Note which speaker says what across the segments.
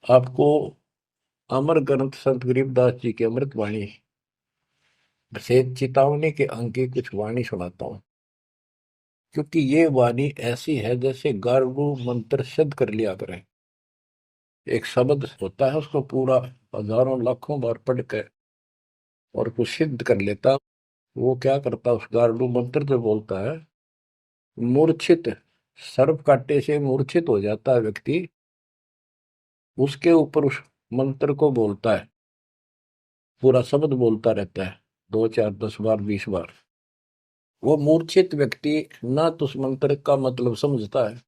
Speaker 1: आपको अमर ग्रंथ संत गरीबदास जी की अमृत वाणी से चेतावनी के अंक की कुछ वाणी सुनाता हूँ। क्योंकि ये वाणी ऐसी है जैसे गारुड़ मंत्र सिद्ध कर लिया करें। एक शब्द होता है, उसको पूरा हजारों लाखों बार पढ़ के और कुछ सिद्ध कर लेता। वो क्या करता, उस गारुड़ मंत्र जो बोलता है, मूर्छित सर्प काटे से मूर्छित हो जाता है व्यक्ति, उसके ऊपर उस मंत्र को बोलता है, पूरा शब्द बोलता रहता है 2 4 10 बार 20 बार। वो मूर्छित व्यक्ति ना तो उस मंत्र का मतलब समझता है,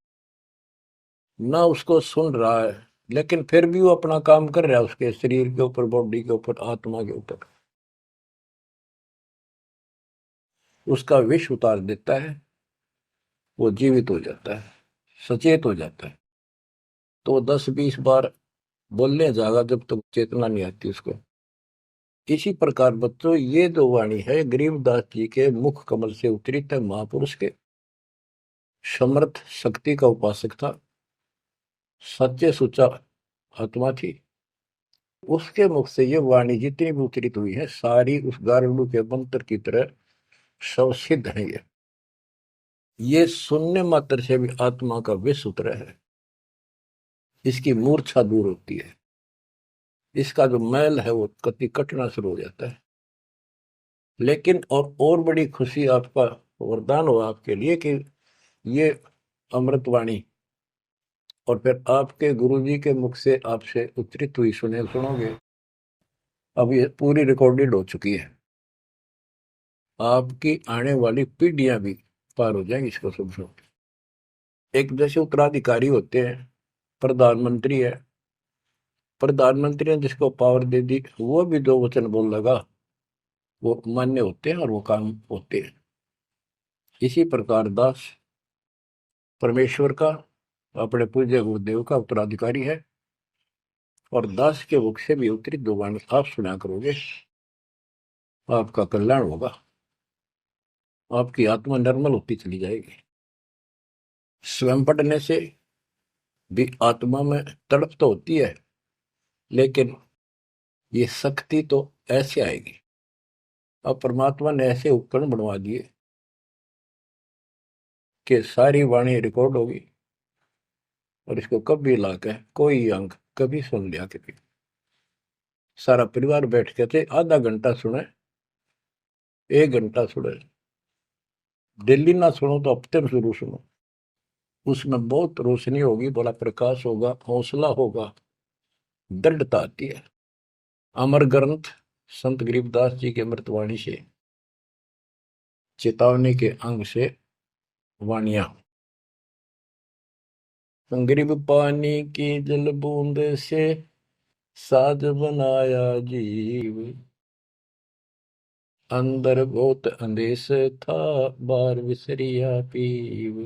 Speaker 1: ना उसको सुन रहा है, लेकिन फिर भी वो अपना काम कर रहा है उसके शरीर के ऊपर, बॉडी के ऊपर, आत्मा के ऊपर। उसका विष उतार देता है, वो जीवित हो जाता है, सचेत हो जाता है। तो 10 20 बार बोलने जाएगा जब तक चेतना नहीं आती उसको। इसी प्रकार बच्चों, ये जो वाणी है गरीबदास जी के मुख कमल से उतरी है। महापुरुष के समर्थ शक्ति का उपासक था, सच्चे सुचा आत्मा थी। उसके मुख से ये वाणी जितनी भी उतरित हुई है, सारी उस गारुड़ के मंत्र की तरह सब सिद्ध है। ये सुनने मात्र से भी आत्मा का विष उतरा है, इसकी मूर्छा दूर होती है, इसका जो मैल है वो कति कटना शुरू हो जाता है। लेकिन और बड़ी खुशी, आपका वरदान हो आपके लिए कि ये अमृतवाणी और फिर आपके गुरुजी के मुख से आपसे उच्चरित हुई सुनोगे। अब ये पूरी रिकॉर्डेड हो चुकी है, आपकी आने वाली पीढ़ियां भी पार हो जाएंगी इसको सुन सुन। एक जैसे उत्तराधिकारी होते हैं, प्रधानमंत्री है, प्रधानमंत्री ने जिसको पावर दे दी, वो भी दो वचन बोल लगा, वो मान्य होते हैं और वो काम होते हैं। इसी प्रकार दास परमेश्वर का, अपने पूज्य गुरुदेव का उत्तराधिकारी है, और दास के मुख से भी उत्तरित दो वाणी आप सुना करोगे, आपका कल्याण होगा, आपकी आत्मा निर्मल होती चली जाएगी। स्वयं पढ़ने से भी आत्मा में तड़प तो होती है, लेकिन ये शक्ति तो ऐसे आएगी। अब परमात्मा ने ऐसे उपकरण बनवा दिए कि सारी वाणी रिकॉर्ड होगी, और इसको कभी लाके कोई अंग कभी सुन लिया, कभी सारा परिवार बैठ के थे, आधा घंटा सुने, 1 घंटा सुने, डेली ना सुनो तो हफ्ते में जरूर सुनो। उसमें बहुत रोशनी होगी, बड़ा प्रकाश होगा, हौसला होगा, दृढ़ता आती है। अमर ग्रंथ संत गरीबदास जी के अमृतवाणी से चेतावनी के अंग से वाणियां। गरीब पानी की जल बूंद से साज बनाया जीव, अंदर बहुत अंदेश था, बार विसरिया पीव।